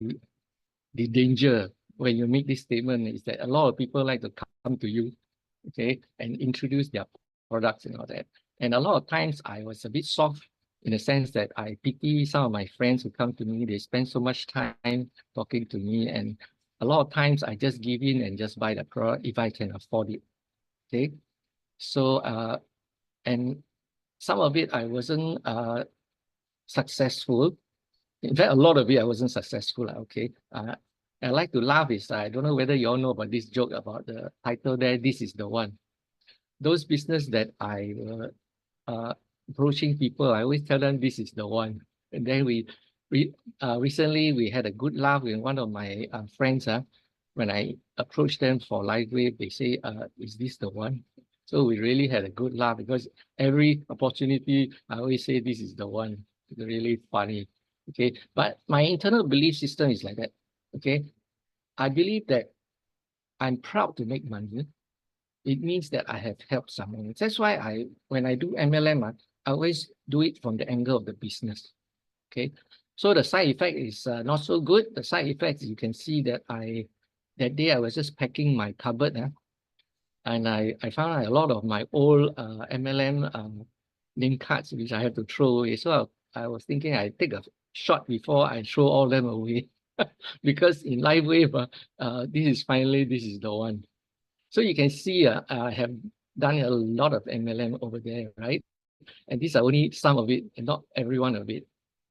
the danger when you make this statement is that a lot of people like to come to you, okay, and introduce their products and all that. And a lot of times I was a bit soft in the sense that I pity some of my friends who come to me. They spend so much time talking to me, and a lot of times I just give in and just buy the product if I can afford it. Okay. So and some of it I wasn't successful. In fact, a lot of it I wasn't successful. Okay. I like to laugh is I don't know whether you all know about this joke about the title there, "This is the one." Those business that I approaching people, I always tell them this is the one. And then recently we had a good laugh with one of my friends. When I approached them for Lifewave, they say, "Is this the one?" So we really had a good laugh because every opportunity I always say this is the one. It's really funny. Okay, but my internal belief system is like that. Okay, I believe that I'm proud to make money. It means that I have helped someone. That's why when I do MLM, I always do it from the angle of the business. Okay, so the side effect is not so good. The side effects, you can see that that day I was just packing my cupboard, and I found a lot of my old MLM name cards which I have to throw away. So I was thinking I take a shot before I throw all them away. Because in Lifewave, this is the one. So you can see I have done a lot of MLM over there, right? And these are only some of it, and not every one of it.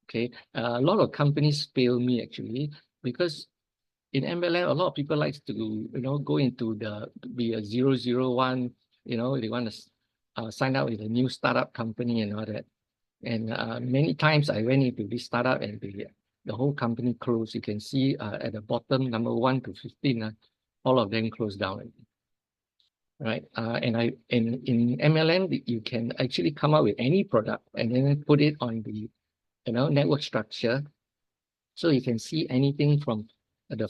Okay, a lot of companies fail me actually because in MLM, a lot of people likes to go into be a 001. They want to sign up with a new startup company and all that. And many times I went into this startup and the whole company closed. You can see at the bottom, number 1 to 15, all of them closed down. Right. And in MLM, you can actually come up with any product and then put it on the network structure. So you can see anything from the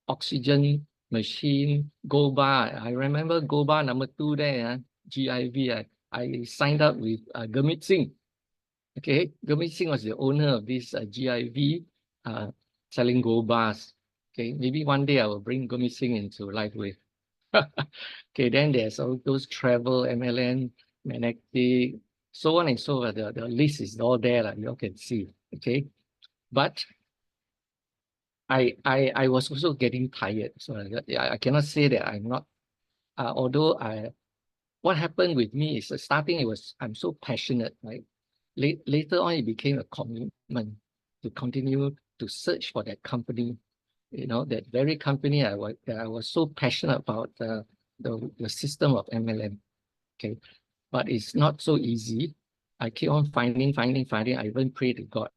oxygen machine, Gold Bar. I remember Gold Bar number 2 there, GIV. I signed up with Gurmit Singh. Okay, Gurmit Singh was the owner of this GIV selling Gold Bars. Okay, maybe one day I will bring Gurmit Singh into Lifewave. Okay, then there's all those travel, MLM, Magnetic, so on and so on. The list is all there, like you all can see. Okay, but I was also getting tired. So I cannot say that I'm not, although what happened with me is starting, I'm so passionate, right? Later on, it became a commitment to continue to search for that company, that very company that I was so passionate about the system of MLM. Okay, but it's not so easy. I keep on finding. I even pray to God.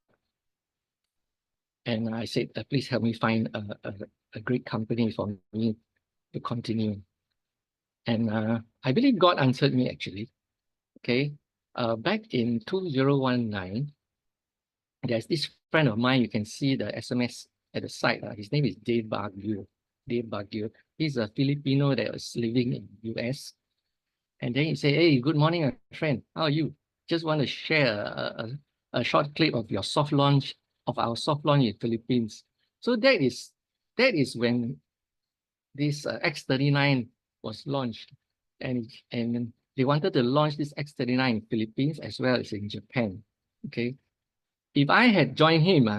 And I said, please help me find a great company for me to continue. And I believe God answered me actually. Okay. Back in 2019, there's this friend of mine. You can see the SMS at the side. His name is Dave Baguio. Dave Baguio. He's a Filipino that was living in US. And then he say, "Hey, good morning, my friend. How are you? Just want to share a short clip of your soft launch, of our soft launch in Philippines." So that is when this X39 was launched, and they wanted to launch this X39 in Philippines as well as in Japan. Okay, if I had joined him,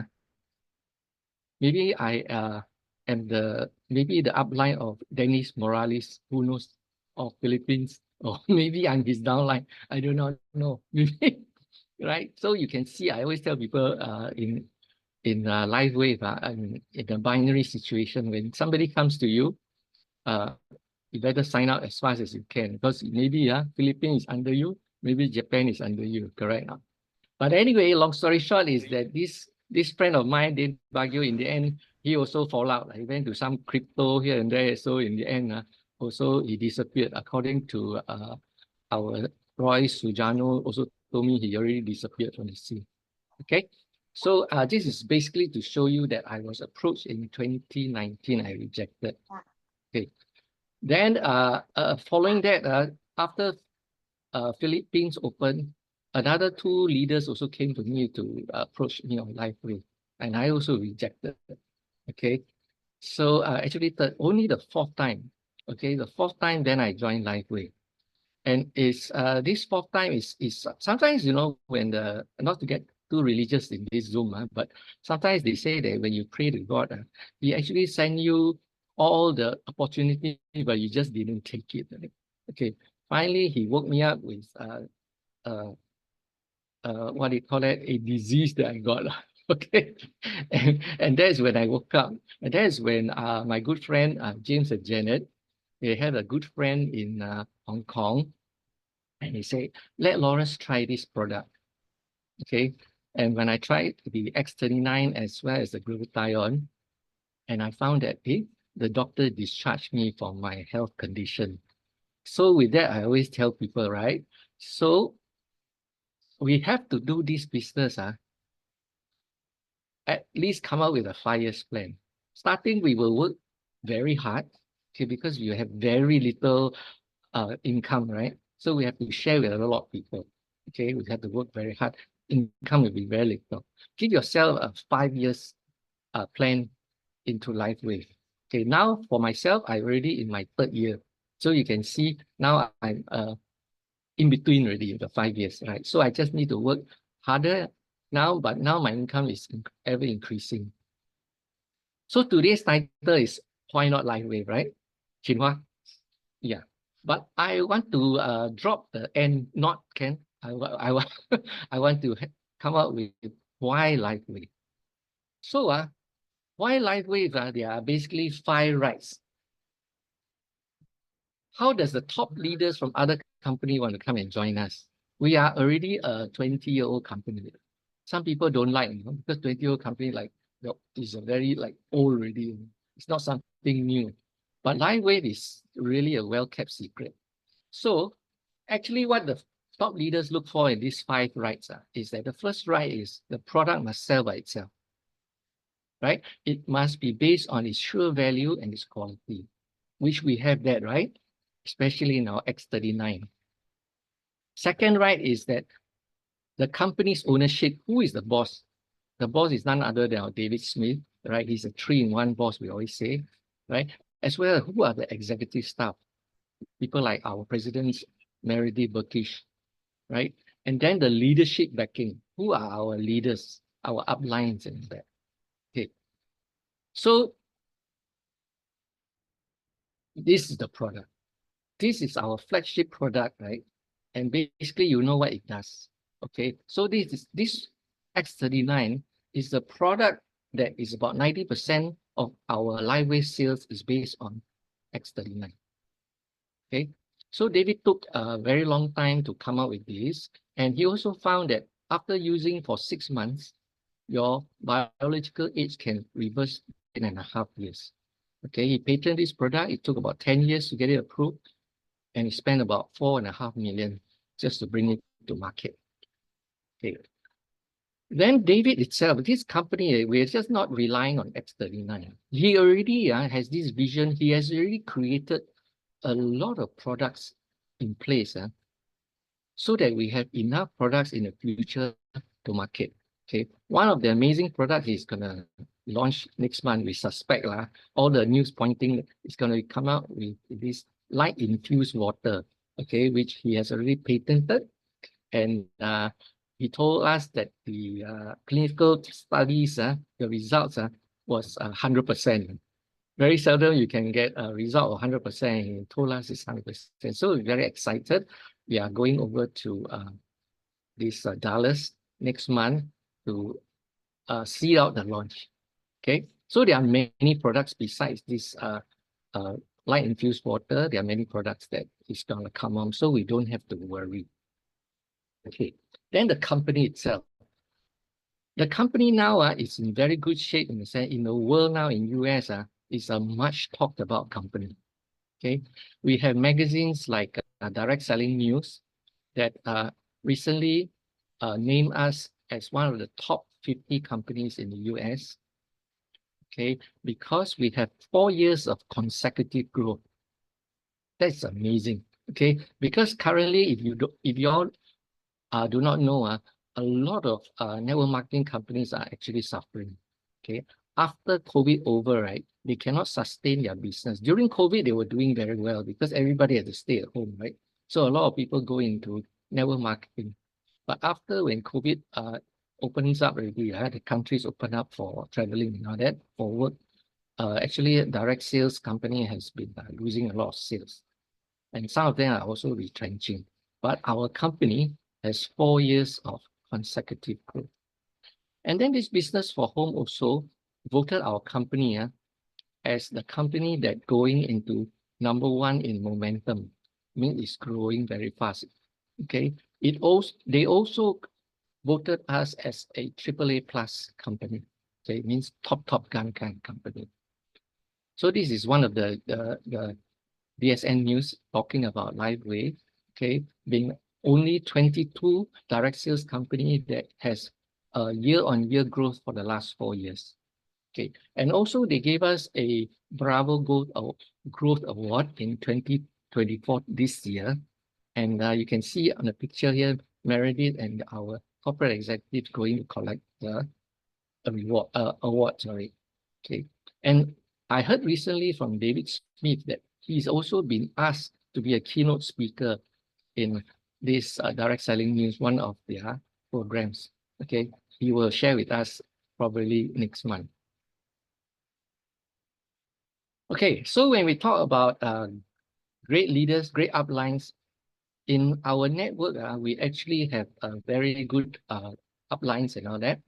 maybe I am maybe the upline of Dennis Morales, who knows, of Philippines, or maybe I'm his downline. I do not know. Maybe, right? So you can see, I always tell people in Lifewave, in a binary situation, when somebody comes to you, you better sign up as fast as you can, because maybe Philippines is under you, maybe Japan is under you, correct? But anyway, long story short is that this friend of mine, Dave Baguio, in the end, he also fall out. He went to some crypto here and there. So in the end, also he disappeared. According to our Roy Sujano also told me he already disappeared from the scene. Okay. So this is basically to show you that I was approached in 2019. I rejected. Okay. Then following that, after Philippines opened, another 2 leaders also came to me to approach me on Lifewave. and I also rejected. Okay, so actually only the fourth time. Okay, the fourth time then I joined Lifewave. And it's this fourth time is sometimes, you know, when the, not to get too religious in this Zoom, but sometimes they say that when you pray to God, He actually send you all the opportunity, but you just didn't take it. Right? Okay, finally He woke me up with uh, what do you call it, a disease that I got. Okay, and that's when I woke up, and that's when my good friend James and Janet, they had a good friend in Hong Kong. And he said, let Lawrence try this product. Okay. And when I tried the X39 as well as the glutathione, and I found that the doctor discharged me from my health condition. So with that, I always tell people, right? So we have to do this business, at least come up with a 5 years plan. Starting, we will work very hard, okay, because you have very little income, right? So we have to share with a lot of people. Okay, we have to work very hard. Income will be very little. Give yourself a 5 years plan into Lifewave. Okay, now for myself, I'm already in my 3rd year. So you can see now I'm in between already the 5 years, right? So I just need to work harder now, but now my income is ever increasing. So today's title is Why Not Lifewave, right? Chinhua? Yeah, but I want to drop the end not can. I want I want to come up with why Lifewave. So why Lifewave? There are basically 5 rights. How does the top leaders from other company want to come and join us? We are already a 20-year-old company. Some people don't like, because 20-year-old company is a very old already. It's not something new. But Lifewave is really a well-kept secret. So actually what the top leaders look for in these 5 rights is that the first right is the product must sell by itself, right? It must be based on its sure value and its quality, which we have that, right? Especially in our X39. Second right is that the company's ownership, who is the boss? The boss is none other than our David Smith, right? He's a 3-in-1 boss, we always say, right? As well as who are the executive staff? People like our president, Meredith Burkish, right? And then the leadership backing. Who are our leaders, our uplines and that? Okay. So this is the product. This is our flagship product, right? And basically, you know what it does. Okay. So this X39 is the product that is about 90% of our Lifewave sales is based on X39. Okay. So David took a very long time to come up with this. And he also found that after using for 6 months, your biological age can reverse in 1.5 years. Okay, he patented this product. It took about 10 years to get it approved. And he spent about 4.5 million just to bring it to market. Okay. Then David itself, this company, we're just not relying on X39. He already has this vision. He has already created a lot of products in place so that we have enough products in the future to market. Okay, one of the amazing products is gonna launch next month. We suspect all the news pointing is gonna come out with this light infused water. Okay, which he has already patented, and he told us that the clinical studies, the results was 100%. Very seldom you can get a result of 100%. He told us it's 100%. So we're very excited. We are going over to this Dallas next month to see out the launch. Okay, so there are many products besides this light infused water. There are many products that is going to come on, so we don't have to worry. Okay, then the company itself. The company now is in very good shape in the sense in the world now in US is a much talked about company. Okay, we have magazines like Direct Selling News that recently named us as one of the top 50 companies in the US. Okay, because we have 4 years of consecutive growth. That's amazing. Okay, because currently, if you all do not know, a lot of network marketing companies are actually suffering. okay, after COVID over, right, they cannot sustain their business. During COVID, they were doing very well because everybody had to stay at home, right? So a lot of people go into network marketing. But after when COVID opens up already, the countries open up for traveling and all that, for work, actually a direct sales company has been losing a lot of sales. And some of them are also retrenching. But our company has 4 years of consecutive growth. And then this business for home also voted our company as the company that going into #1 in momentum. I mean, it's growing very fast. Okay. They also voted us as a AAA plus company. Okay, it means top gun kind of company. So this is one of the DSN news talking about Lifewave, okay, being only 22 direct sales company that has a year-on-year growth for the last 4 years. Okay, and also they gave us a Bravo Growth Award in 2024 this year. And you can see on the picture here, Meredith and our corporate executives going to collect the award, sorry. Okay, and I heard recently from David Smith that he's also been asked to be a keynote speaker in this direct selling news, one of their programs. Okay, he will share with us probably next month. Okay, so when we talk about great leaders, great uplines, in our network, we actually have very good uplines and all that.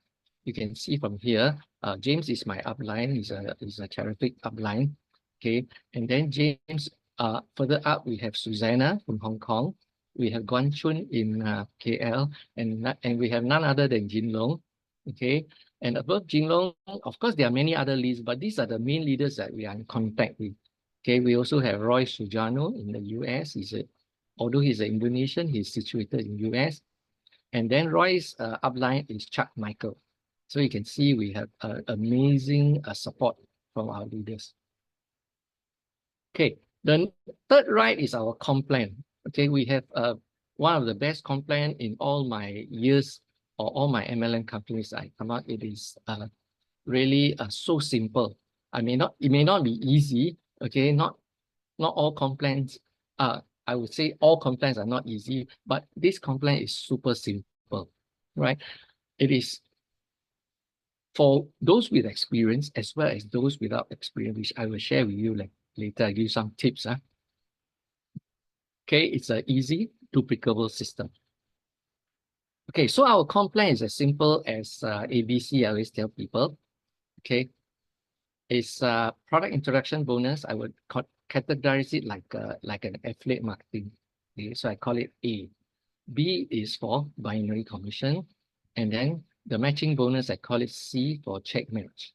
You can see from here, James is my upline. He's a terrific upline. Okay, and then James, further up, we have Susanna from Hong Kong. We have Guan Chun in KL, and we have none other than Jin Long. Okay, and above Jin Long, of course, there are many other leads, but these are the main leaders that we are in contact with. Okay, we also have Roy Sujano in the US. Although he's an Indonesian, he's situated in US. And then Roy's upline is Chuck Michael. So you can see we have amazing support from our leaders. Okay, the third right is our comp plan. Okay, we have one of the best comp plan in all my years or all my MLM companies I come out. It is really so simple. It may not be easy. Okay, not all comp plans I would say all comp plans are not easy, but this comp plan is super simple, right? It is for those with experience as well as those without experience, which I will share with you later. I give you some tips. Okay, it's an easy, duplicable system. Okay, so our comp plan is as simple as ABC. I always tell people. Okay, it's a product introduction bonus. I would categorize it like an affiliate marketing. Okay, so I call it A. B is for binary commission, and then the matching bonus, I call it C for check match.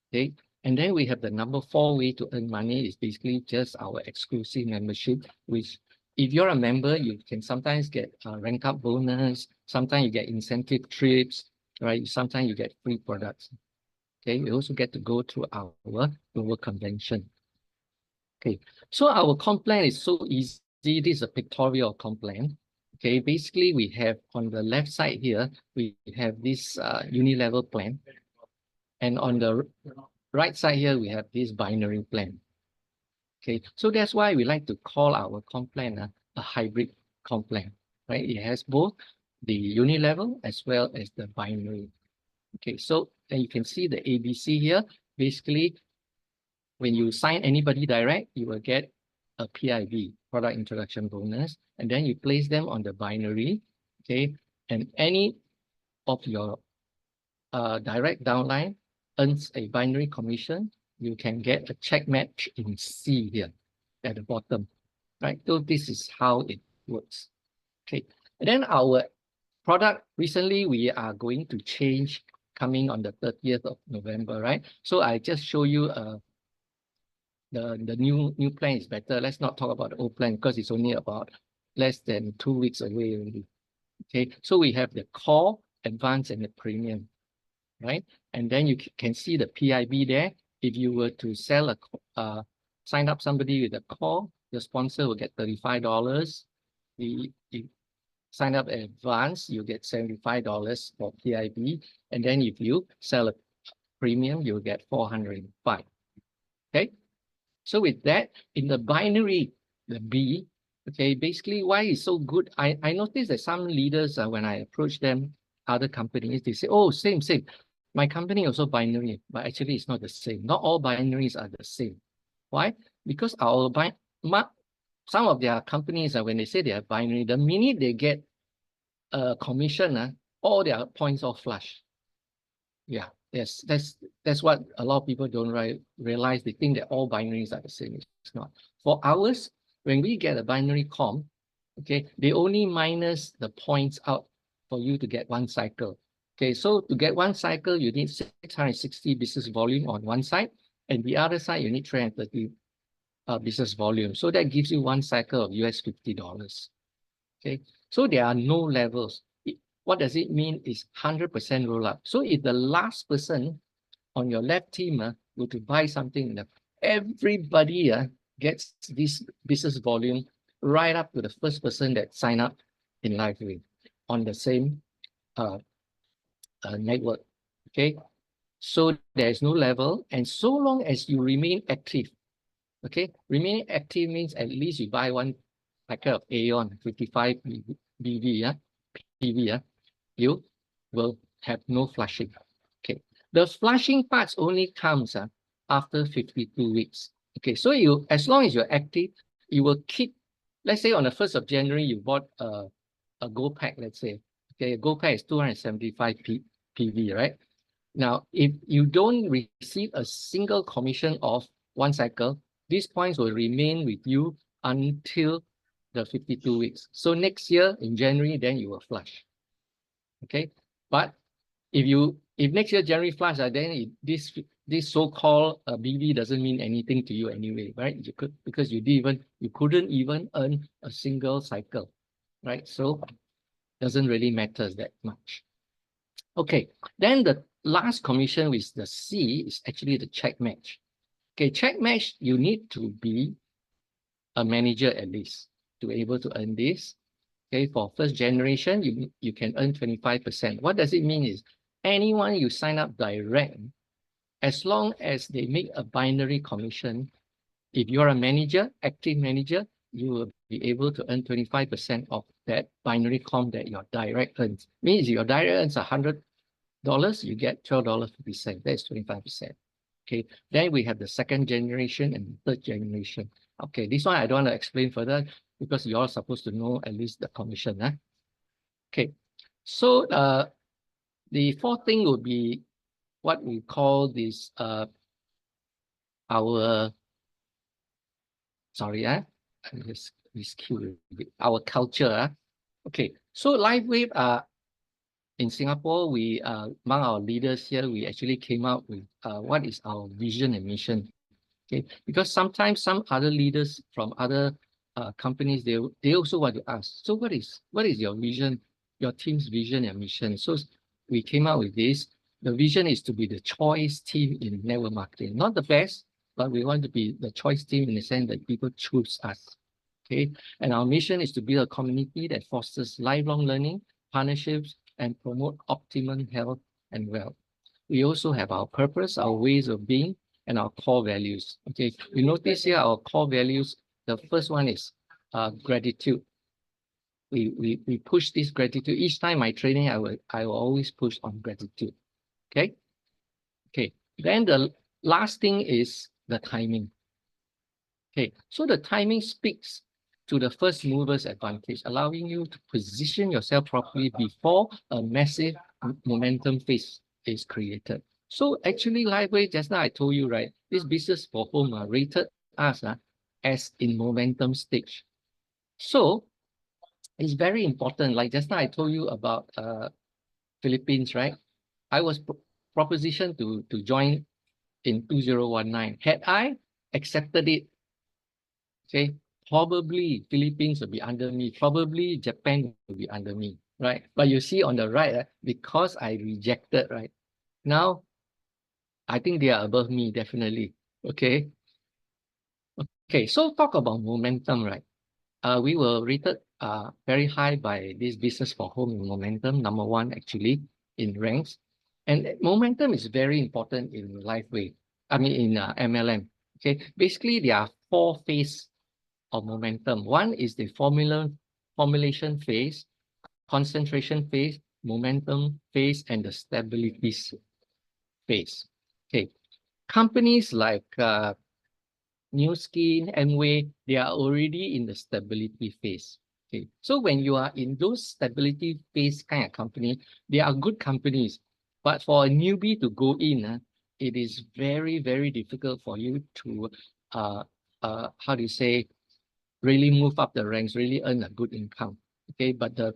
Okay, and then we have the number 4 way to earn money is basically just our exclusive membership, which if you're a member, you can sometimes get a rank up bonus, sometimes you get incentive trips, right? Sometimes you get free products. Okay, you also get to go through our global convention. Okay, so our comp plan is so easy. This is a pictorial comp plan. Okay, basically we have on the left side here, we have this uni-level plan. And on the right side here, we have this binary plan. Okay, so that's why we like to call our comp plan a hybrid comp plan, right? It has both the uni-level as well as the binary. Okay, so and you can see the ABC here. Basically, when you sign anybody direct, you will get a PIB, product introduction bonus, and then you place them on the binary, okay? And any of your direct downline earns a binary commission, you can get a check match in C here at the bottom, right? So this is how it works. Okay, and then our product, recently we are going to change coming on the 30th of November, right? So I just show you the new plan is better. Let's not talk about the old plan because it's only about less than 2 weeks away already. Okay, so we have the core, advanced, and the premium, right? And then you can see the PIB there. If you were to sell sign up somebody with a core, the sponsor will get $35. If sign up advanced, you get $75 for PIB. And then if you sell premium, you'll get 405. Okay. So with that, in the binary, the B, okay, basically why it's so good, I noticed that some leaders, when I approach them, other companies, they say, oh, same. My company also binary, but actually it's not the same. Not all binaries are the same. Why? Because some of their companies, when they say they are binary, the minute they get a commission, all their points all flush. Yeah, yes, that's what a lot of people don't realize. They think that all binaries are the same. It's not. For ours, when we get a binary comp, okay, they only minus the points out for you to get one cycle. Okay, so to get one cycle, you need 660 business volume on one side, and the other side, you need 330 business volume. So that gives you one cycle of US $50. Okay, so there are no levels. What does it mean is 100% roll up. So if the last person on your left team go to buy something, everybody gets this business volume right up to the first person that sign up in Lifewave on the same network. Okay, so there is no level, and so long as you remain active, okay, remaining active means at least you buy one packet of Aeon 55 BV, PV, you will have no flushing. Okay, the flushing parts only comes after 52 weeks. Okay, so you, as long as you're active, you will keep, let's say on the 1st of January, you bought a gold pack, let's say. Okay, a gold pack is 275 PV, right? Now, if you don't receive a single commission of one cycle, these points will remain with you until the 52 weeks. So next year in January, then you will flush. Okay, but if next year January flush, then this so-called BV doesn't mean anything to you anyway, right? Because you couldn't even earn a single cycle, right? So doesn't really matter that much. Okay, then the last commission with the C is actually the check match. Okay, check match, you need to be a manager at least to be able to earn this. Okay, for first generation, you can earn 25%. What does it mean is anyone you sign up direct, as long as they make a binary commission, if you're a manager, active manager, you will be able to earn 25% of that binary comp that your direct earns. Means your direct earns $100, you get $12.50. That's 25%. Okay, then we have the second generation and third generation. Okay, this one I don't want to explain further because you're supposed to know at least the commission. Okay, so the fourth thing would be what we call this our our culture. Okay, so Lifewave in Singapore, we among our leaders here, we actually came up with what is our vision and mission. Okay, because sometimes some other leaders from other companies, they also want to ask, so what is your vision, your team's vision and mission? So we came out with this. The vision is to be the choice team in network marketing, not the best, but we want to be the choice team in the sense that people choose us. Okay, and our mission is to build a community that fosters lifelong learning, partnerships, and promote optimum health and wealth. We also have our purpose, our ways of being, and our core values. Okay, you notice here our core values. The first one is gratitude. We push this gratitude. Each time my training, I will always push on gratitude. Okay. Okay. Then the last thing is the timing. Okay, so the timing speaks to the first mover's advantage, allowing you to position yourself properly before a massive momentum phase is created. So actually, Lifewave, just now I told you, right, this business for home rated us as in momentum stage. So it's very important. Like just now I told you about Philippines, right? I was propositioned to join in 2019. Had I accepted it, okay, probably Philippines will be under me, probably Japan will be under me, right? But you see on the right, because I rejected, right? Now, I think they are above me, definitely, okay? Okay, so talk about momentum, right? We were rated very high by this business for home in momentum, #1 actually in ranks. And momentum is very important in Lifewave. I mean, in MLM. Okay, basically there are 4 phases of momentum. One is the formulation phase, concentration phase, momentum phase, and the stability phase. Okay, companies like New Skin, Amway, they are already in the stability phase. Okay, so when you are in those stability phase kind of company, they are good companies. But for a newbie to go in, it is very, very difficult for you to, how do you say, really move up the ranks, really earn a good income. Okay, but the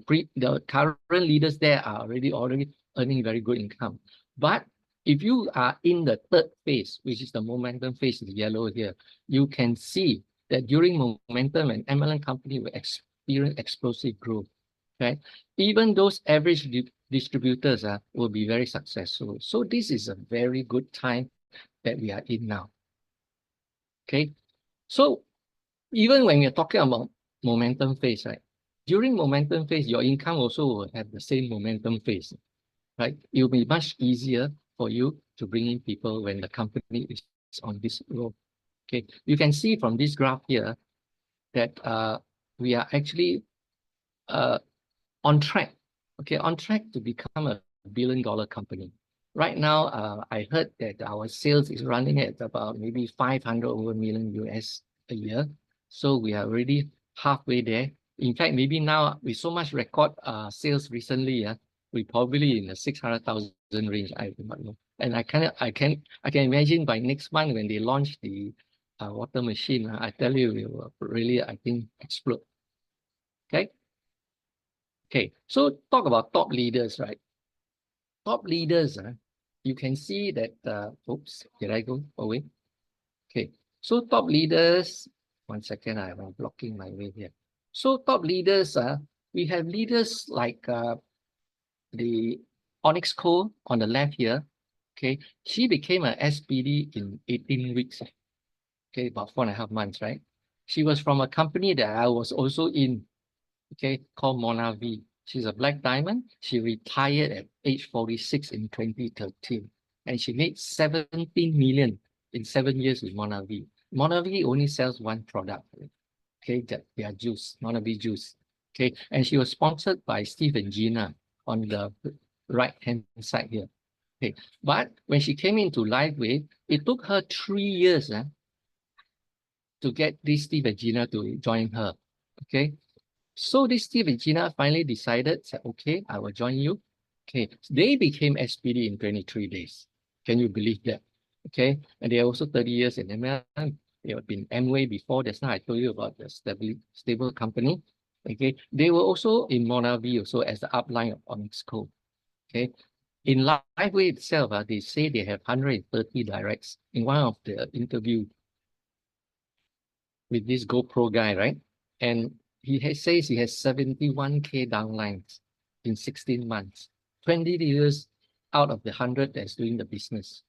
current leaders there are already earning very good income. But if you are in the 3rd phase, which is the momentum phase, the yellow here, you can see that during momentum, an MLM company will experience explosive growth. Okay, even those average distributors will be very successful. So this is a very good time that we are in now. Okay, so even when we're talking about momentum phase, right? During momentum phase, your income also will have the same momentum phase, right? It will be much easier for you to bring in people when the company is on this road. Okay, you can see from this graph here that we are actually on track, okay, on track to become a billion-dollar company. Right now, I heard that our sales is running at about maybe 500 over million US a year. So we are already halfway there. In fact, maybe now with so much record sales recently, we probably in the 600,000 range. I do not know. And I can imagine by next month when they launch the water machine, I tell you, we will really, I think, explode. Okay. Okay, so talk about top leaders, right? Top leaders, you can see that, oops, did I go away? Okay, so top leaders, 1 second, I'm blocking my way here. So top leaders, we have leaders like the Onyx Co on the left here. Okay, she became an SPD in 18 weeks. Okay, about 4.5 months, right? She was from a company that I was also in, okay, called Mona V. She's a black diamond. She retired at age 46 in 2013. And she made 17 million in 7 years with Mona V. Mona V only sells one product, okay, their juice, Mona V juice. Okay, and she was sponsored by Steve and Gina on the right-hand side here. Okay, but when she came into Lifewave, it took her 3 years to get this Steve and Gina to join her. Okay, so this Steve and Gina finally decided, said, okay, I will join you. Okay, they became SPD in 23 days. Can you believe that? Okay, and they are also 30 years in MLM. They have been Amway before. That's now I told you about the stable company. Okay, they were also in Monavi also as the upline of Onyx Co. Okay, in Lifeway itself, they say they have 130 directs. In one of the interview with this GoPro guy, right? And says he has 71K downlines in 16 months, 20 years out of the 100 that's doing the business.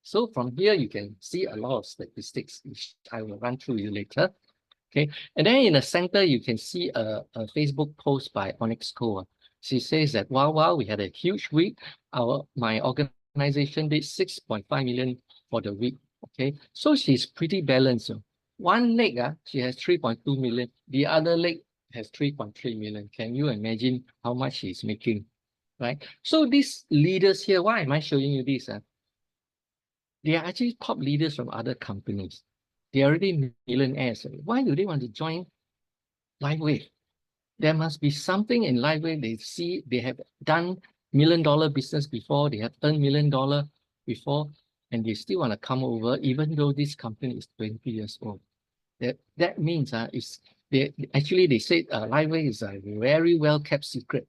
So from here, you can see a lot of statistics, which I will run through you later. Okay, and then in the center, you can see a Facebook post by Onyx Co. She says that, wow, we had a huge week. My organization did 6.5 million for the week. Okay, so she's pretty balanced. One leg, she has 3.2 million. The other leg has 3.3 million. Can you imagine how much she's making? Right? So these leaders here, why am I showing you this? They are actually top leaders from other companies. They are already millionaires. Why do they want to join Lifewave? There must be something in Lifewave they see they have done $1 million business before, they have earned $1 million before, and they still want to come over, even though this company is 20 years old. That means they said Lifewave is a very well kept secret.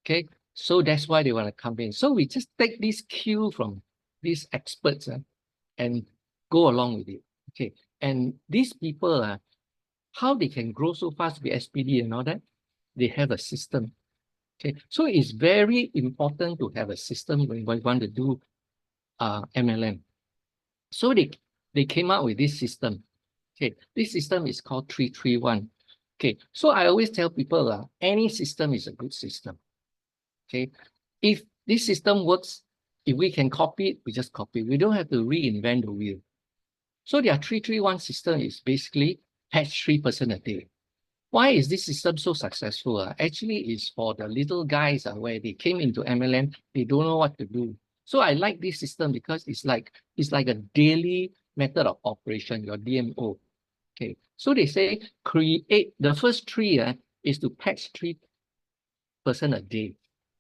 Okay, so that's why they want to come in. So we just take this cue from these experts and go along with it. Okay, and these people how they can grow so fast with SPD and all that, they have a system. Okay, so it's very important to have a system when we want to do MLM. So they came out with this system. Okay, this system is called 331. Okay, so I always tell people any system is a good system. Okay, if This system works. If we can copy it, we just copy. We don't have to reinvent the wheel. So their 331 system is basically patch 3% a day. Why is this system so successful? Actually, it's for the little guys where they came into MLM, they don't know what to do. So I like this system because it's like a daily method of operation, your DMO. Okay, so they say create the first three is to patch 3% a day.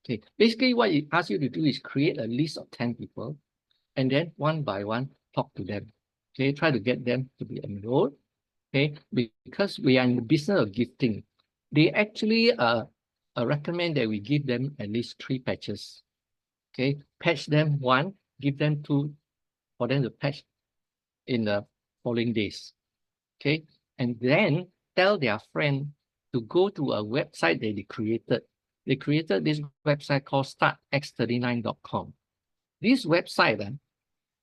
Okay, basically what it asks you to do is create a list of 10 people and then one by one talk to them. Okay, try to get them to be enrolled. Okay, because we are in the business of gifting, they actually recommend that we give them at least 3 patches. Okay, patch them 1, give them 2 for them to patch in the following days. Okay, and then tell their friend to go to a website that they created. They created this website called startx39.com. This website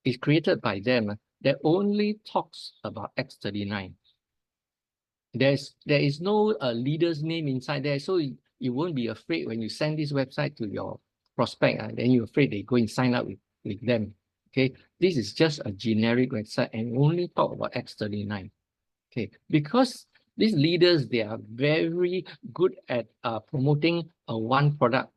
is created by them that only talks about X39. There is no leader's name inside there, so you won't be afraid when you send this website to your prospect, then you're afraid they go and sign up with them. Okay, this is just a generic website and only talk about X39. Okay, because these leaders, they are very good at promoting a one product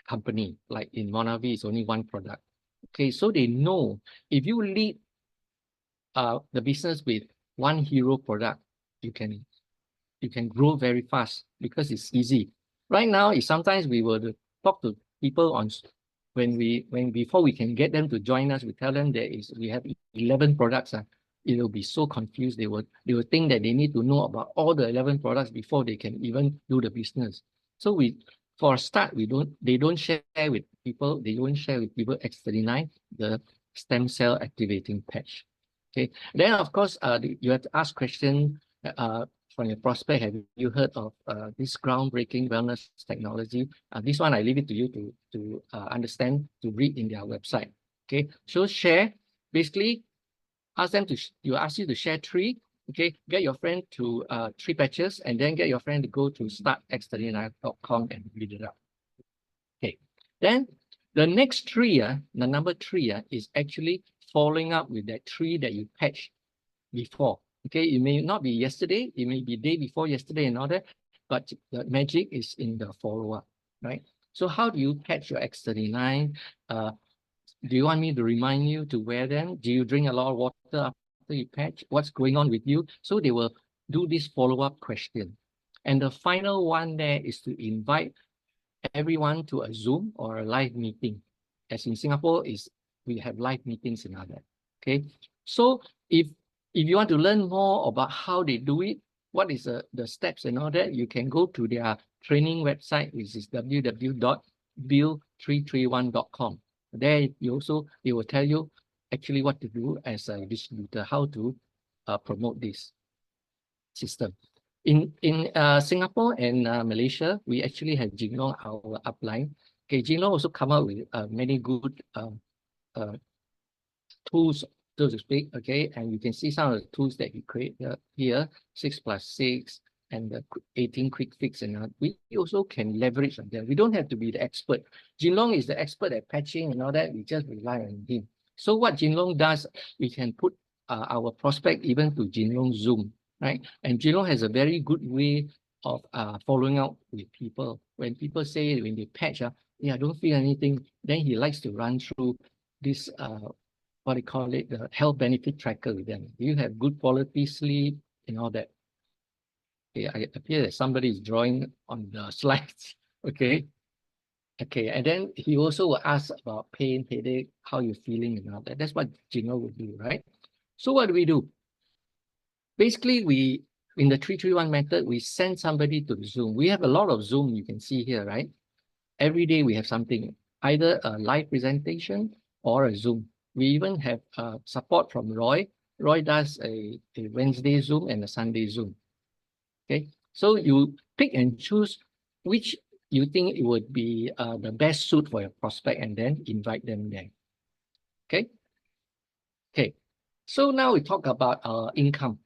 company. Like in Monavi, it's only one product. Okay, so they know if you lead the business with one hero product, you can grow very fast because it's easy. Right now, if sometimes we were to talk to people on before we can get them to join us, we tell them we have 11 products. It will be so confused. They will think that they need to know about all the 11 products before they can even do the business. So for a start, they don't share with people. They don't share with people X39, the stem cell activating patch. Okay. Then of course, you have to ask question from your prospect. Have you heard of this groundbreaking wellness technology? This one I leave it to you to understand, to read in their website. Okay. So share. Basically, ask you to share 3. Okay. Get your friend to 3 patches, and then get your friend to go to startx39.com and read it up. Okay. Then the next 3, the number 3 is actually following up with that 3 that you patched before. Okay, it may not be yesterday, it may be day before yesterday and all that, but the magic is in the follow-up, right? So how do you patch your X39? Do you want me to remind you to wear them? Do you drink a lot of water after you patch? What's going on with you? So they will do this follow-up question. And the final one there is to invite everyone to a Zoom or a live meeting. As in Singapore, we have live meetings and all that. Okay, so if you want to learn more about how they do it, what is the steps and all that, you can go to their training website, which is www.bill331.com. There they will tell you actually what to do as a distributor, how to promote this system. In Singapore and Malaysia, we actually have Jinglong, our upline. Okay, Jinglong also come out with many good tools, so to speak. Okay, and you can see some of the tools that he created here, 6+6 and the 18 quick fix, and we also can leverage on them. We don't have to be the expert. Jinglong is the expert at patching and all that. We just rely on him. So what Jinglong does, we can put our prospect even to Jinglong Zoom. Right? And Jinglong has a very good way of following up with people. When people say, when they patch, yeah, I don't feel anything, then he likes to run through this, what they call it, the health benefit tracker with them. You have good quality sleep and all that. Okay, I appear that somebody is drawing on the slides. Okay. Okay, and then he also will ask about pain, headache, how you're feeling and all that. That's what Jinglong will do, right? So what do? Basically, in the 331 method, we send somebody to the Zoom. We have a lot of Zoom, you can see here, right? Every day we have something, either a live presentation or a Zoom. We even have support from Roy. Roy does a Wednesday Zoom and a Sunday Zoom. Okay, so you pick and choose which you think it would be the best suit for your prospect, and then invite them there. Okay. Okay. So now we talk about income.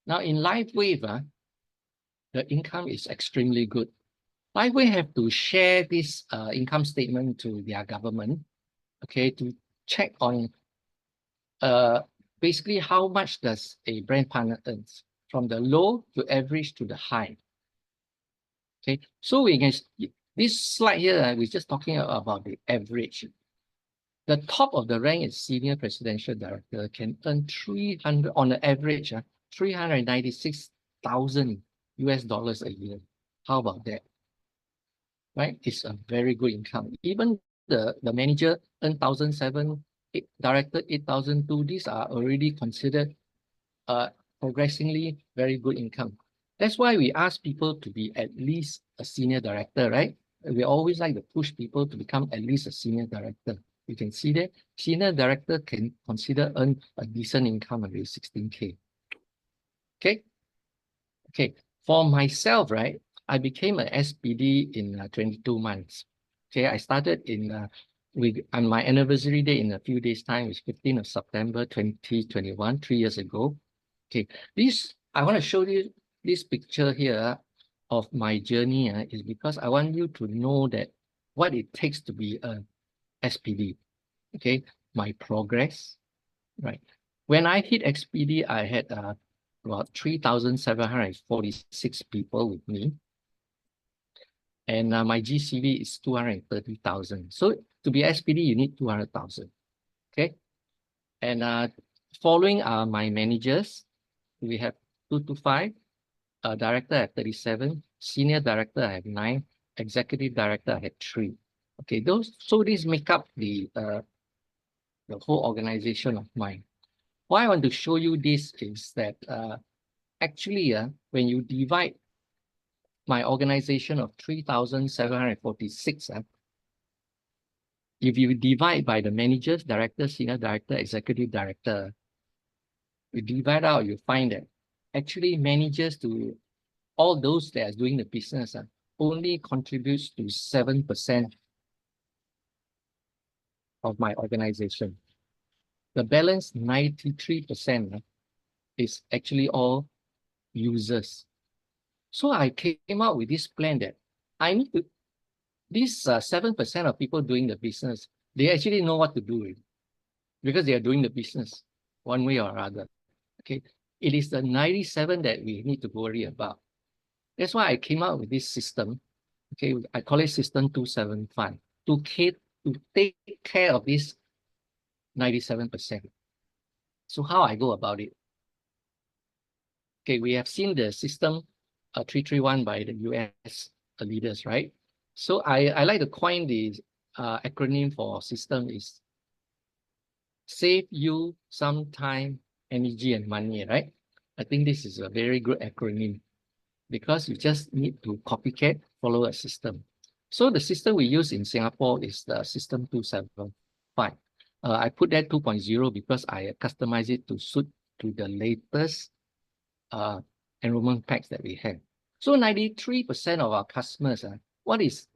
Now in Lifewave, the income is extremely good. Lifewave have to share this income statement to their government, okay, to check on basically how much does a brand partner earns from the low to average to the high. Okay, so we can this slide here, we're just talking about the average. The top of the rank is senior presidential director, can earn 300 on the average, 396,000 US dollars a year. How about that? Right? It's a very good income. Even the manager earn 1,007, director 8,002. These are already considered progressively very good income. That's why we ask people to be at least a senior director, right? We always like to push people to become at least a senior director. You can see that senior director can consider earn a decent income of 16K. Okay. Okay. For myself, right, I became an SPD in 22 months. Okay, I started in on my anniversary day in a few days' time, it's 15th of September 2021, 3 years ago. Okay, this I want to show you this picture here of my journey is because I want you to know that what it takes to be a SPD. Okay, my progress, right? When I hit SPD, I had about 3,746 people with me. And my GCV is 230,000. So to be SPD, you need 200,000. Okay. And following my managers, we have 225, director at 37, senior director I have 9, executive director I had 3. Okay, these make up the whole organization of mine. Why I want to show you this is that actually when you divide my organization of 3,746, if you divide by the managers, director, senior director, executive director, you divide out, you find that actually managers to all those that are doing the business only contributes to 7% of my organization. The balance 93% is actually all users. So I came out with this plan that I need to, these 7% of people doing the business, they actually know what to do with because they are doing the business one way or other. Okay, it is the 97 that we need to worry about. That's why I came out with this system. Okay, I call it System 275 to take care of this 97%. So how I go about it? Okay, we have seen the system 331 by the US leaders, right? So I like to coin the acronym for system is save you some time, energy, and money, right? I think this is a very good acronym because you just need to copycat, follow a system. So the system we use in Singapore is the system 275. I put that 2.0 because I customize it to suit to the latest enrollment packs that we have. So 93% of our customers, what is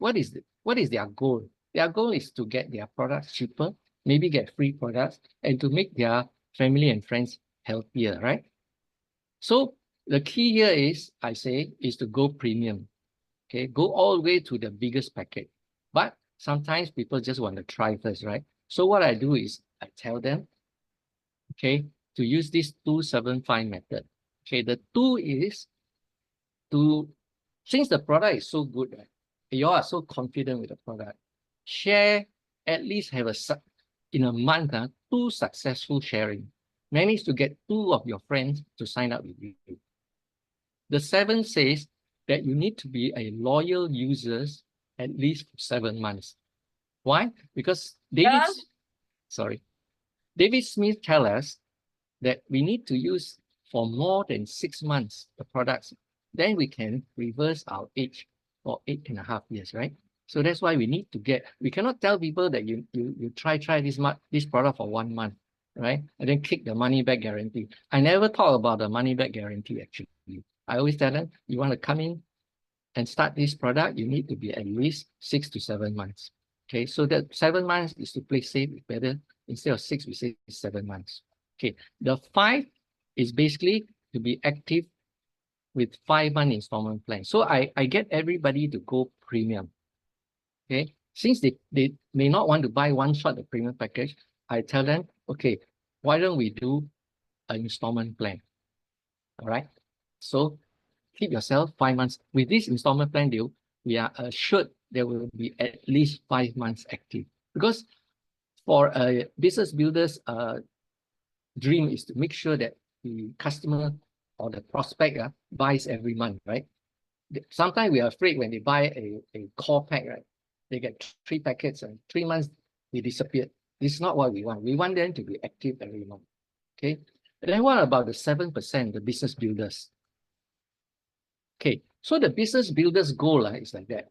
their goal? Their goal is to get their products cheaper, maybe get free products, and to make their family and friends healthier, right? So the key here is, I say, is to go premium. Okay, go all the way to the biggest packet. But sometimes people just want to try first, right? So what I do is I tell them, okay, to use this 275 method. Okay, the 2 is to, since the product is so good, right? You are so confident with the product, share, at least have in a month, 2 successful sharing. Manage to get 2 of your friends to sign up with you. The 7 says that you need to be a loyal user at least for 7 months. Why? Because David Smith tells us that we need to use for more than 6 months the products. Then we can reverse our age for 8.5 years, right? So that's why we need to we cannot tell people that you try this product for 1 month, right? And then kick the money back guarantee. I never talk about the money back guarantee actually. I always tell them, you want to come in and start this product, you need to be at least 6 to 7 months. Okay, so that 7 months is to play safe, better. Instead of 6, we say 7 months. Okay, the 5 is basically to be active with 5-month installment plan. So I get everybody to go premium. Okay. Since they may not want to buy one shot the premium package, I tell them, okay, why don't we do an installment plan? All right. So keep yourself 5 months. With this installment plan deal, we are assured there will be at least 5 months active. Because for a business builder's dream is to make sure that the customer or the prospect buys every month, right? Sometimes we are afraid when they buy a core pack, right? They get 3 packets and 3 months they disappear. This is not what we want. We want them to be active every month. Okay. And then what about the 7%, the business builders? Okay, so the business builders goal is like that.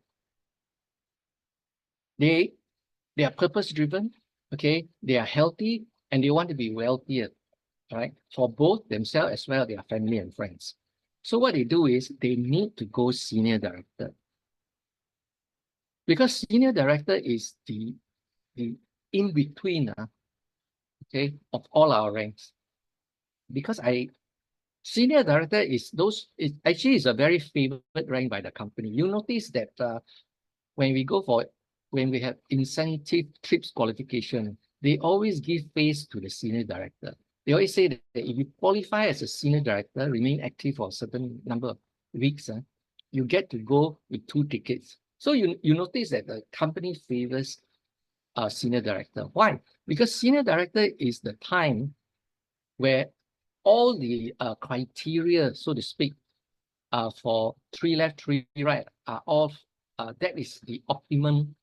They are purpose driven, okay, they are healthy and they want to be wealthier, right? For both themselves as well as their family and friends. So what they do is they need to go senior director. Because senior director is the in-between, okay, of all our ranks. Because senior director is actually is a very favored rank by the company. You notice that when we have incentive trips qualification, they always give face to the senior director. They always say that if you qualify as a senior director, remain active for a certain number of weeks, you get to go with 2 tickets. So you notice that the company favors senior director. Why? Because senior director is the time where all the criteria, so to speak, for 3 left, 3 right are all, that is the optimum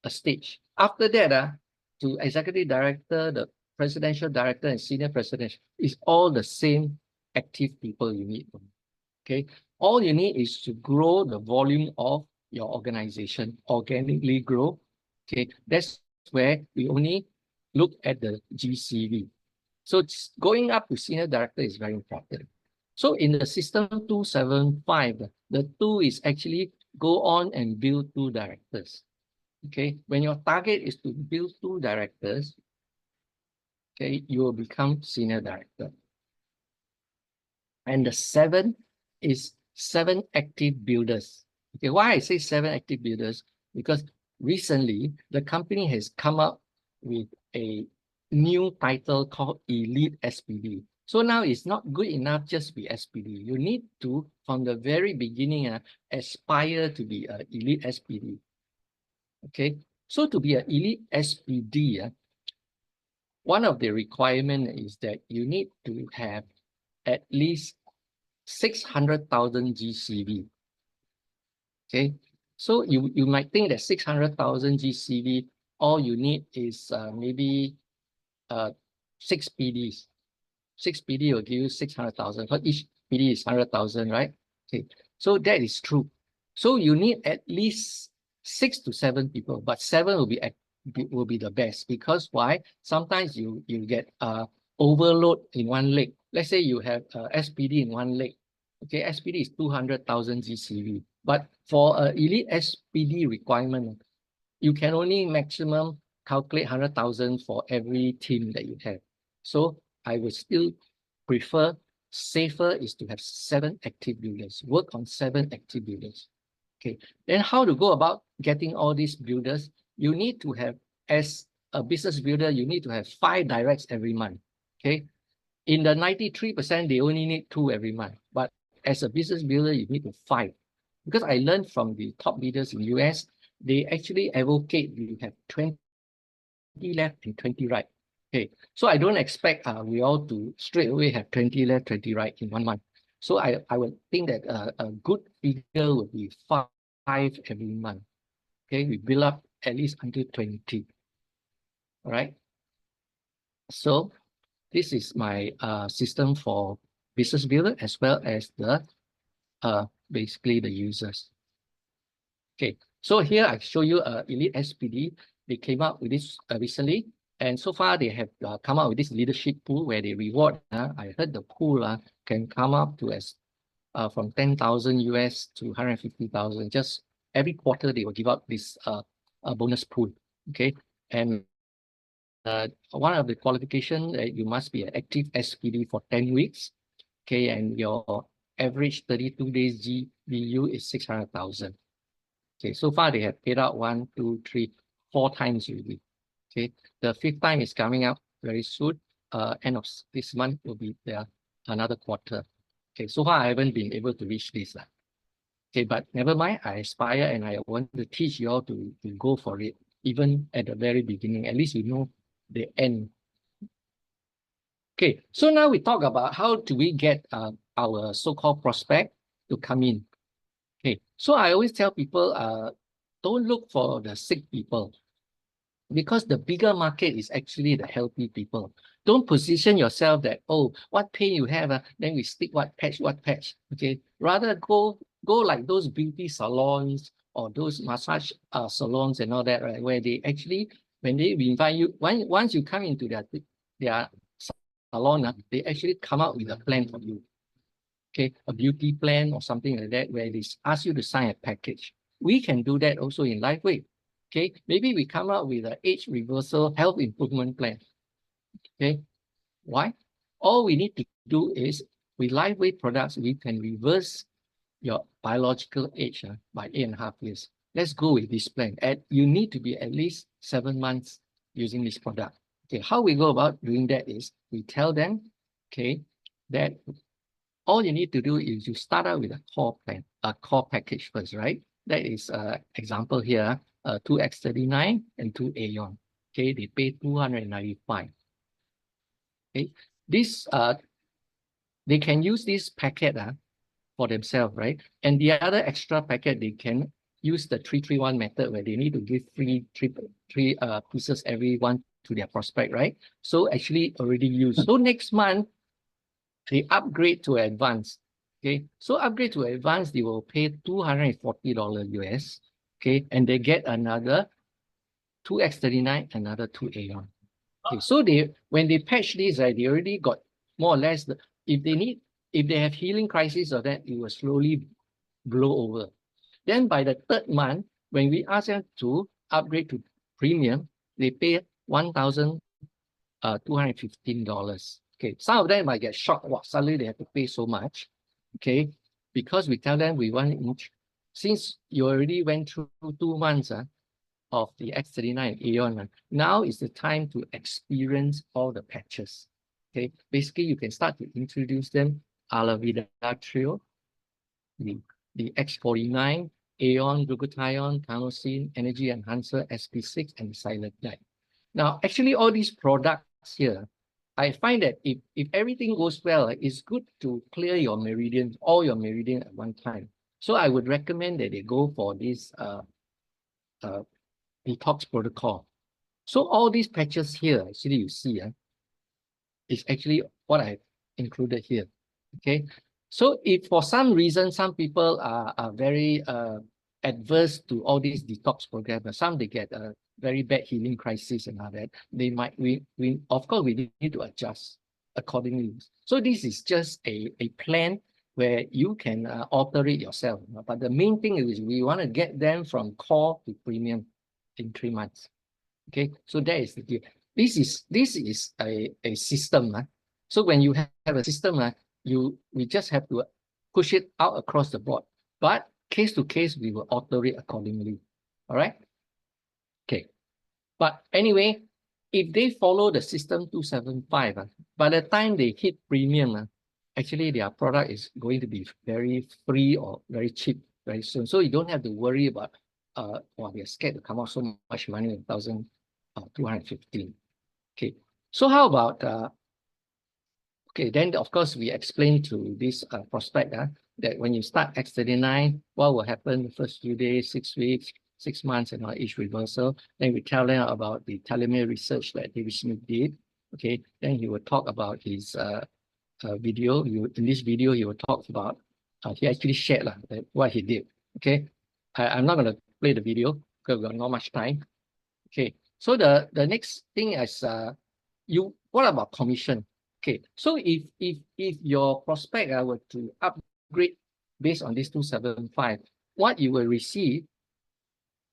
stage. After that, to executive director, the presidential director, and senior presidential is all the same active people you need. Okay, all you need is to grow the volume of your organization, organically grow. Okay, that's where we only look at the GCV. So going up to senior director is very important. So in the system 275, the 2 is actually go on and build 2 directors. Okay, when your target is to build 2 directors, okay, you will become senior director. And the 7 is 7 active builders. Okay, why I say 7 active builders? Because recently the company has come up with a new title called Elite SPD. So now it's not good enough just to be SPD. You need to, from the very beginning, aspire to be an Elite SPD. Okay, so to be an Elite SPD, one of the requirements is that you need to have at least 600,000 GCV. Okay, so you might think that 600,000 GCV, all you need is maybe 6 PDs. 6 PD will give you 600,000, because each PD is 100,000, right? Okay, so that is true. So you need at least 6 to 7 people, but 7 will be the best. Because why? Sometimes you get overload in one leg. Let's say you have SPD in one leg. Okay, SPD is 200,000 GCV, but for an elite SPD requirement, you can only maximum calculate 100,000 for every team that you have. So I would still prefer, safer is to have 7 active builders, work on 7 active builders. Okay, then how to go about getting all these builders? You need to have, as a business builder, you need to have 5 directs every month. Okay, in the 93%, they only need 2 every month. But as a business builder, you need to 5. Because I learned from the top leaders in US, they actually advocate you have 20 left and 20 right. Okay, so I don't expect we all to straight away have 20 left, 20 right in 1 month. So I would think that a good figure would be 5 every month. Okay, we build up at least until 20. All right. So this is my system for business builder as well as the basically the users. Okay, so here I show you Elite SPD. They came up with this recently, and so far they have come up with this leadership pool where they reward. I heard the pool can come up to as from 10,000 US to 150,000. Just every quarter they will give out this bonus pool. Okay, and one of the qualifications that you must be an active SPD for 10 weeks. Okay, and your average 32 days GBU is 600,000. Okay, so far they have paid out 1, 2, 3, 4 times already. Okay, the 5th time is coming up very soon. End of this month will be there another quarter. Okay, so far I haven't been able to reach this. Okay, but never mind, I aspire and I want to teach you all to go for it, even at the very beginning. At least you know the end. Okay, so now we talk about how do we get our so-called prospect to come in. Okay, so I always tell people, don't look for the sick people, because the bigger market is actually the healthy people. Don't position yourself that, oh, what pain you have, then we stick what patch. Okay, rather go like those beauty salons or those massage salons and all that, right? Where they actually, when they invite you, once you come into their salon, they actually come out with a plan for you. Okay, a beauty plan or something like that, where they ask you to sign a package. We can do that also in Lifewave. Okay, maybe we come up with an age reversal health improvement plan. Okay, why? All we need to do is, with Lifewave products, we can reverse your biological age by 8.5 years. Let's go with this plan. You need to be at least 7 months using this product. Okay, how we go about doing that is we tell them, okay, that all you need to do is you start out with a core plan, a core package first, right? That is example here, 2X39 and 2 Aeon. Okay, they pay 295. Okay, this they can use this packet for themselves, right? And the other extra packet, they can use the 331 method, where they need to give three pieces every one to their prospect, right? So actually already used. So next month, they upgrade to advanced. Okay, so upgrade to advanced, they will pay $240 US. Okay, and they get another 2X39, another 2 Aeon. Okay, so when they patch this, they already got more or less if they have healing crisis or that, it will slowly blow over. Then by the 3rd month, when we ask them to upgrade to premium, they pay $1,215. Okay, some of them might get shocked. Wow, suddenly they have to pay so much. Okay, because we tell them we want, since you already went through 2 months of the X39 Aeon, now is the time to experience all the patches. Okay, basically you can start to introduce them Alavida Trio, the X49, Aeon, Glutathione, Carnosine, Energy Enhancer, SP6, and Silent Night. Now, actually, all these products here, I find that if everything goes well, it's good to clear your meridians, all your meridians at one time. So I would recommend that they go for this detox protocol. So all these patches here, actually you see, is actually what I included here. Okay, so if for some reason some people are very adverse to all these detox programs, some they get a very bad healing crisis and all that, they might of course we need to adjust accordingly. So this is just a plan where you can alter it yourself. But the main thing is we want to get them from core to premium in 3 months. Okay, so that is the deal. This is a system. So when you have a system, we just have to push it out across the board. But case to case, we will alter it accordingly. All right. Okay. But anyway, if they follow the system 275, by the time they hit premium, actually their product is going to be very free or very cheap very soon. So you don't have to worry about well, they're scared to come out so much money, 1,215. Okay. So how about okay, then of course we explain to this prospect that when you start X39, what will happen the first few days, 6 weeks, 6 months, and each reversal. Then we tell them about the telomere research that David Smith did. Okay, then he will talk about his video. In this video, he will talk about, he actually shared what he did. Okay, I'm not going to play the video because we've got not much time. Okay, so the next thing is what about commission? Okay, so if your prospect were to upgrade based on this 275, what you will receive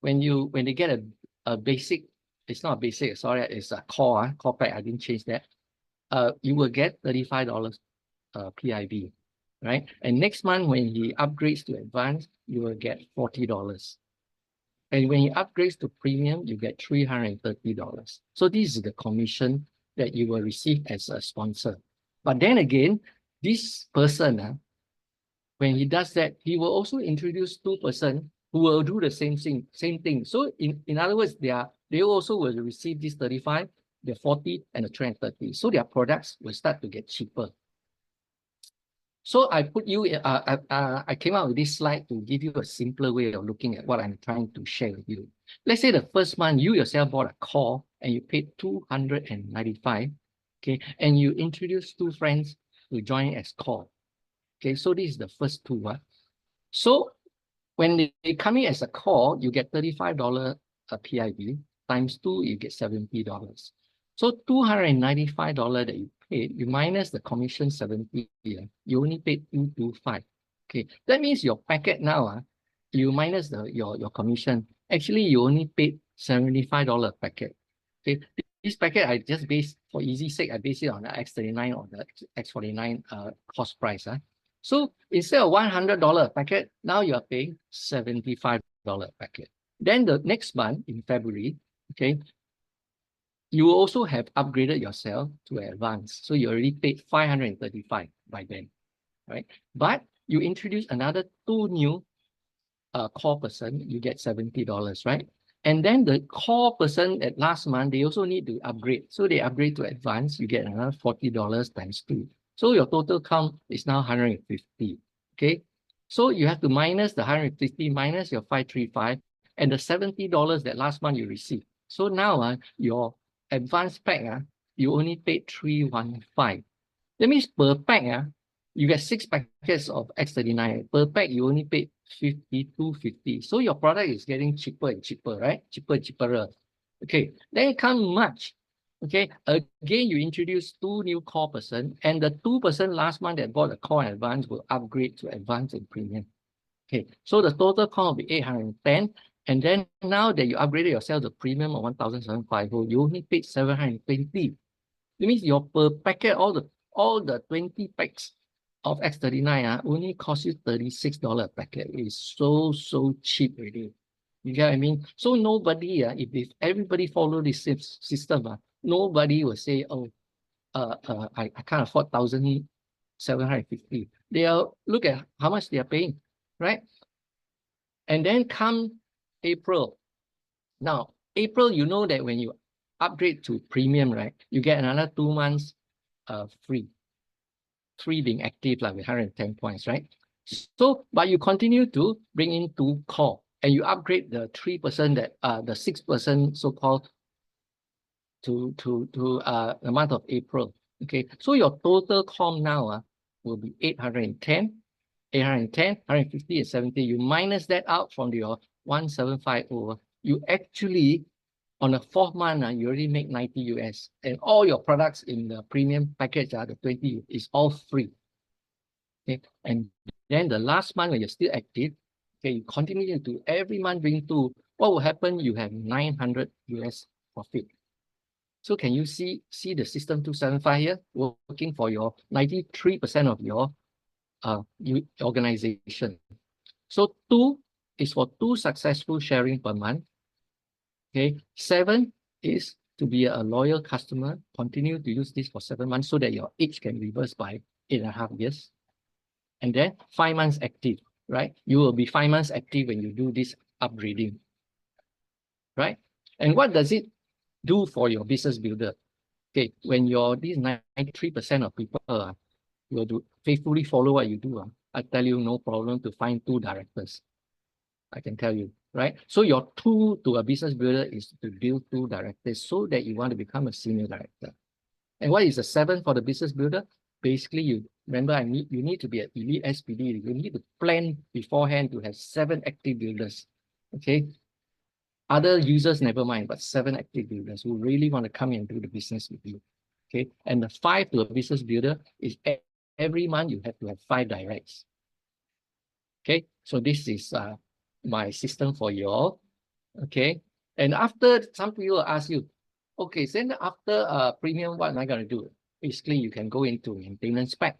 when they get a basic, it's not a basic, sorry, it's a core pack, I didn't change that. You will get $35 PIB. right? And next month, when he upgrades to advanced, you will get $40. And when he upgrades to premium, you get $330. So this is the commission that you will receive as a sponsor. But then again, this person, when he does that, he will also introduce 2% who will do the same thing. So in other words, they also will receive this 35, the 40, and the 330. So their products will start to get cheaper. So I came out with this slide to give you a simpler way of looking at what I'm trying to share with you. Let's say the first month you yourself bought a core and you paid 295, okay, and you introduce 2 friends to join as core. Okay, so this is the first 2. So when they come in as a core, you get $35 a PIV, times 2, you get $70. So $295 that you paid, you minus the commission 70, you only paid 225. Okay, that means your packet now, you minus your commission. Actually, you only paid $75 packet. Okay, this packet I just based for easy sake, I base it on the X39 or the X49 cost price. So instead of $100 packet, now you are paying $75 packet. Then the next month in February, okay, you also have upgraded yourself to advanced. So you already paid $535 by then, right? But you introduce another 2 new core person, you get $70, right? And then the core person at last month, they also need to upgrade. So they upgrade to advanced, you get another $40 times 2. So your total count is now 150. Okay. So you have to minus the 150 minus your 535 and the $70 that last month you received. So now your advanced pack, you only paid 315. That means per pack, you get 6 packets of X39. Per pack, you only pay 52.50. So your product is getting cheaper and cheaper, right? Cheaper. Okay, then come March. Okay, again, you introduce 2 new core person, and the 2% last month that bought a core and advance will upgrade to advanced and premium. Okay, so the total count will be 810. And then now that you upgraded yourself to premium of 1,750, you only paid 720. It means your per packet, all the 20 packs of X39 only cost you $36 a packet. It's so cheap already. You get what I mean? So nobody, if everybody follow this system, nobody will say, oh, I can't afford 1,750. They'll look at how much they are paying, right? And then come April. Now, April, you know that when you upgrade to premium, right, you get another 2 months free. 3 being active like with 110 points, right? So, but you continue to bring in 2 core and you upgrade the 3% that the 6% so-called to the month of April. Okay, so your total com now will be 810, 150, and 70. You minus that out from your 1,750. You actually on the 4th month, you already make 90 US, and all your products in the premium package, the 20 is all free. Okay, and then the last month when you're still active, okay, you continue to every month bring 2. What will happen? You have 900 US profit. So can you see the system 275 here working for your 93% of your organization? So 2 is for 2 successful sharing per month. Okay, 7 is to be a loyal customer, continue to use this for 7 months so that your age can reverse by 8.5 years. And then 5 months active, right? You will be 5 months active when you do this upgrading, right? And what does it do for your business builder? Okay, when these 93% of people will do faithfully follow what you do, I tell you no problem to find 2 directors. I can tell you, right? So your tool to a business builder is to build 2 directors so that you want to become a senior director. And what is the 7 for the business builder? Basically, you remember you need to be an elite SPD. You need to plan beforehand to have 7 active builders. Okay. Other users, never mind, but 7 active builders who really want to come and do the business with you. Okay. And the 5 to a business builder is every month you have to have 5 directs. Okay. So this is my system for you all. Okay. And after, some people will ask you, okay, then after premium, what am I going to do? Basically, you can go into maintenance pack.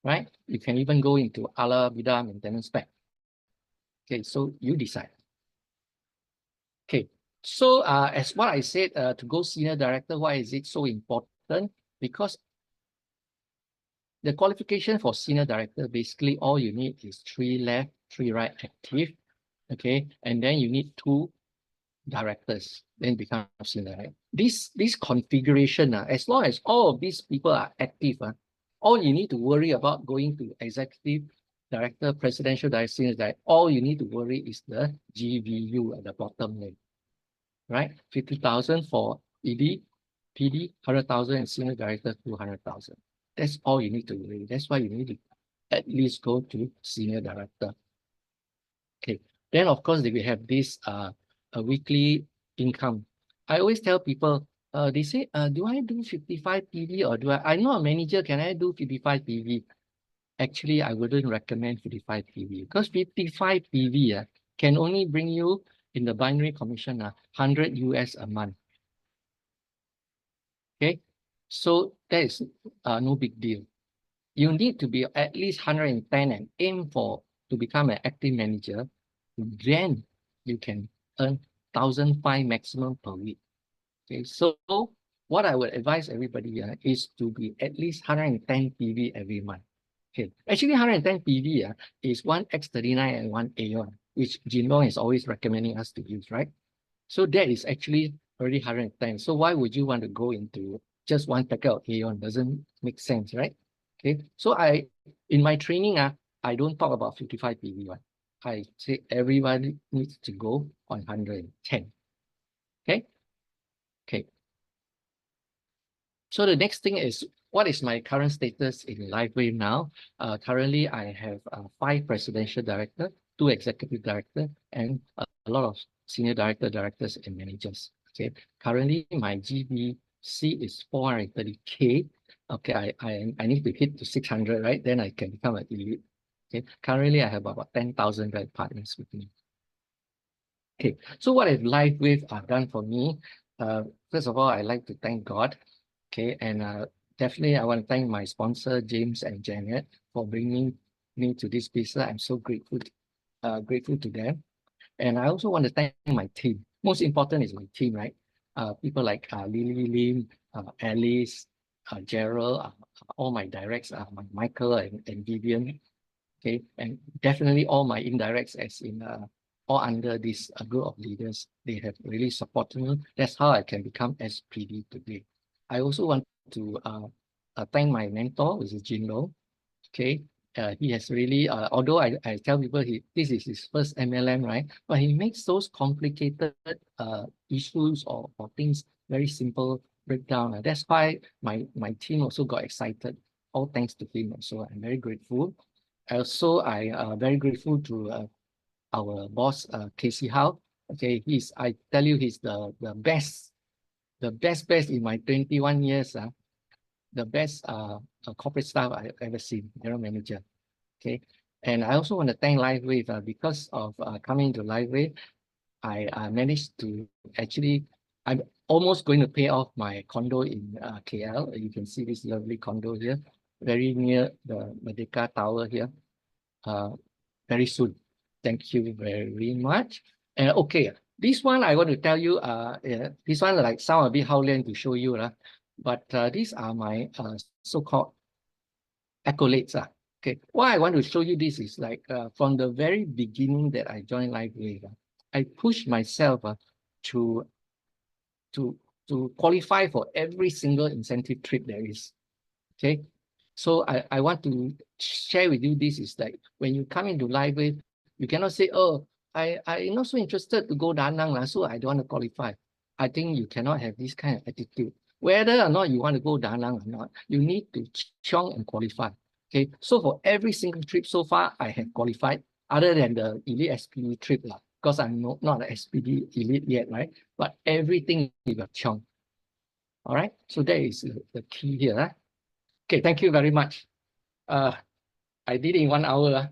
right? You can even go into ala vida maintenance pack. Okay, so you decide. Okay, so as what I said, to go senior director, why is it so important? Because the qualification for senior director, basically all you need is 3 left, 3 right active, okay? And then you need 2 directors, then become senior director. This configuration, as long as all of these people are active, all you need to worry about going to executive director, presidential director, senior director, all you need to worry is the GVU at the bottom line, right? 50,000 for ED, PD, 100,000, and senior director, 200,000. That's all you need to worry. That's why you need to at least go to senior director. Okay. Then of course we have this a weekly income. I always tell people, they say, do I do 55 PV or I'm not a manager, can I do 55 PV? Actually, I wouldn't recommend 55 PV because 55 PV can only bring you in the binary commission 100 US a month. Okay, so that is no big deal. You need to be at least 110 and aim for to become an active manager. Then you can earn 1,005 maximum per week. Okay, so what I would advise everybody is to be at least 110 PV every month. Okay, actually 110 PV is one X39 and one Aeon, which Jin Long is always recommending us to use, right? So that is actually already 110. So why would you want to go into just one packet of Aeon? Doesn't make sense, right? Okay, so in my training, I don't talk about 55 PV one. I say everyone needs to go on 110. Okay. Okay. So the next thing is, what is my current status in Lifewave now? Currently, I have 5 presidential director, 2 executive director, and a lot of senior directors, and managers. Okay. Currently, my GBC is 430K. Okay, I need to hit to 600, right? Then I can become an elite. Okay. Currently, I have about 10,000 partners with me. Okay, so what has Lifewave done for me? First of all, I like to thank God. Okay, and definitely I want to thank my sponsor, James and Janet, for bringing me to this business. I'm so grateful to them. And I also want to thank my team. Most important is my team, right? People like Lily Lim, Alice, Gerald, all my directs, Michael and Vivian. Okay, and definitely all my indirects, as in all under this group of leaders, they have really supported me. That's how I can become SPD today. I also want to thank my mentor, which is Jin Lo. Okay, he has really, although I tell people this is his first MLM, right? But he makes those complicated issues or things very simple breakdown. That's why my team also got excited. All thanks to him. So I'm very grateful. Also, I very grateful to our boss, Casey Howe. Okay, I tell you, he's the best in my 21 years. The best corporate staff I've ever seen, general manager. Okay, and I also want to thank Lifewave because of coming to Lifewave. I managed to actually, I'm almost going to pay off my condo in KL. You can see this lovely condo here, very near the Merdeka Tower here. Very soon. Thank you very much. And okay, this one I want to tell you, this one like sound a bit howling to show you, but these are my so-called accolades. Okay, why I want to show you this is like from the very beginning that I joined Lifewave, I pushed myself to to qualify for every single incentive trip there is. Okay, so I want to share with you this is like when you come into Lifewave, you cannot say, oh, I'm not so interested to go Da Nang, so I don't want to qualify. I think you cannot have this kind of attitude. Whether or not you want to go Da Nang or not, you need to chiong and qualify. Okay, so for every single trip so far, I have qualified, other than the Elite SPD trip, because I'm not an SPD Elite yet, right? But everything you got chiong. All right, so that is the key here. Okay, thank you very much. I did it in 1 hour.